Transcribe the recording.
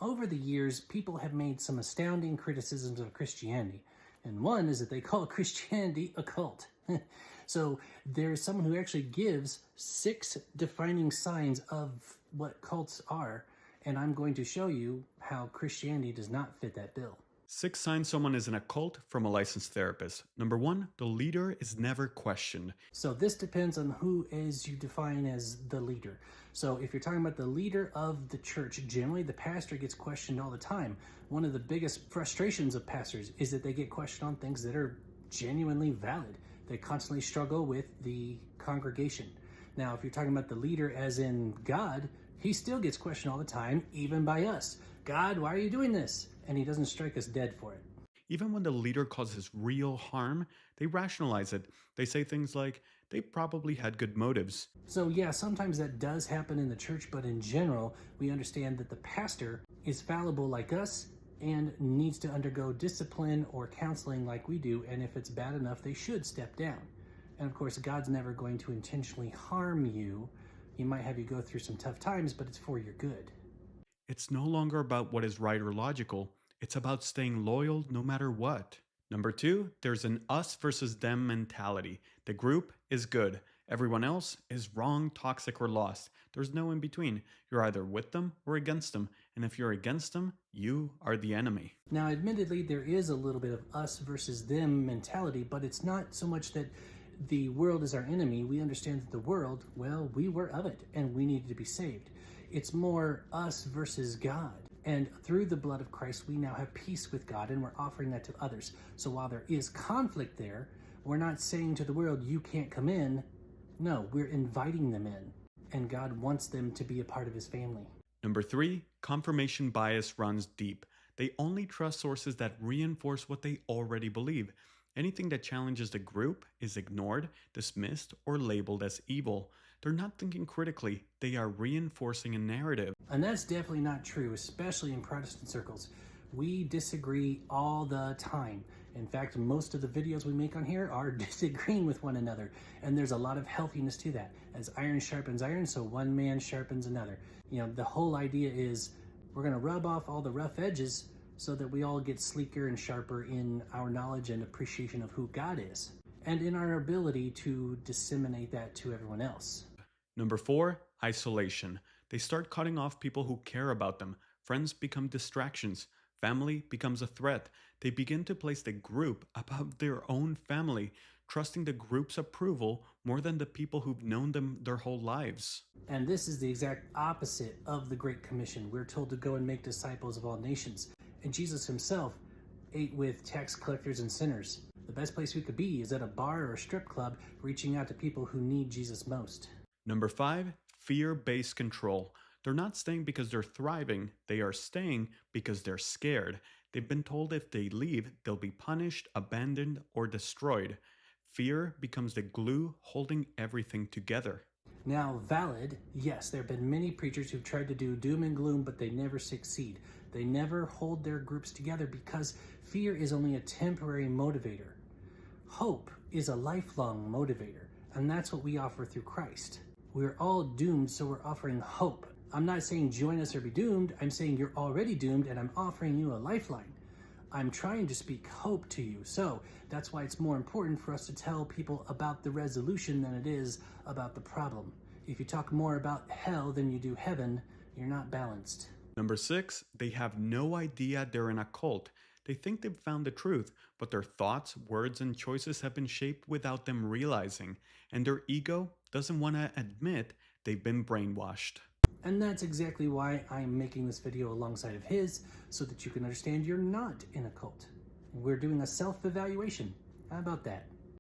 Over the years, people have made some astounding criticisms of Christianity, and one is that they call Christianity a cult. So there's someone who actually gives 6 defining signs of what cults are, and I'm going to show you how Christianity does not fit that bill. 6 signs someone is in a cult from a licensed therapist. Number 1, the leader is never questioned. So this depends on who is you define as the leader. So if you're talking about the leader of the church, generally the pastor gets questioned all the time. One of the biggest frustrations of pastors is that they get questioned on things that are genuinely valid. They constantly struggle with the congregation. Now, if you're talking about the leader as in God, he still gets questioned all the time, even by us. God, why are you doing this? And he doesn't strike us dead for it. Even when the leader causes real harm, they rationalize it. They say things like, they probably had good motives. So yeah, sometimes that does happen in the church, but in general, we understand that the pastor is fallible like us and needs to undergo discipline or counseling like we do, and if it's bad enough, they should step down. And of course, God's never going to intentionally harm you. He might have you go through some tough times, but it's for your good. It's no longer about what is right or logical. It's about staying loyal no matter what. Number 2, there's an us versus them mentality. The group is good. Everyone else is wrong, toxic, or lost. There's no in between. You're either with them or against them. And if you're against them, you are the enemy. Now, admittedly, there is a little bit of us versus them mentality, but it's not so much that the world is our enemy. We understand that the world, well, we were of it and we needed to be saved. It's more us versus God. And through the blood of Christ, we now have peace with God, and we're offering that to others. So while there is conflict there, we're not saying to the world, you can't come in. No, we're inviting them in, and God wants them to be a part of his family. Number 3, confirmation bias runs deep. They only trust sources that reinforce what they already believe. Anything that challenges the group is ignored, dismissed, or labeled as evil. They're not thinking critically, they are reinforcing a narrative. And that's definitely not true, especially in Protestant circles. We disagree all the time. In fact, most of the videos we make on here are disagreeing with one another. And there's a lot of healthiness to that. As iron sharpens iron, so one man sharpens another. You know, the whole idea is we're going to rub off all the rough edges so that we all get sleeker and sharper in our knowledge and appreciation of who God is, and in our ability to disseminate that to everyone else. Number 4, isolation. They start cutting off people who care about them. Friends become distractions. Family becomes a threat. They begin to place the group above their own family, trusting the group's approval more than the people who've known them their whole lives. And this is the exact opposite of the Great Commission. We're told to go and make disciples of all nations. And Jesus himself ate with tax collectors and sinners. The best place we could be is at a bar or a strip club, reaching out to people who need Jesus most. Number 5, fear-based control. They're not staying because they're thriving. They are staying because they're scared. They've been told if they leave, they'll be punished, abandoned, or destroyed. Fear becomes the glue holding everything together. Now, valid, yes, there have been many preachers who've tried to do doom and gloom, but they never succeed. They never hold their groups together because fear is only a temporary motivator. Hope is a lifelong motivator, and that's what we offer through Christ. We're all doomed, so we're offering hope. I'm not saying join us or be doomed. I'm saying you're already doomed, and I'm offering you a lifeline. I'm trying to speak hope to you. So that's why it's more important for us to tell people about the resolution than it is about the problem. If you talk more about hell than you do heaven, you're not balanced. Number 6, they have no idea they're in a cult. They think they've found the truth, but their thoughts, words, and choices have been shaped without them realizing, and their ego doesn't want to admit they've been brainwashed. And that's exactly why I'm making this video alongside of his, so that you can understand you're not in a cult. We're doing a self-evaluation. How about that?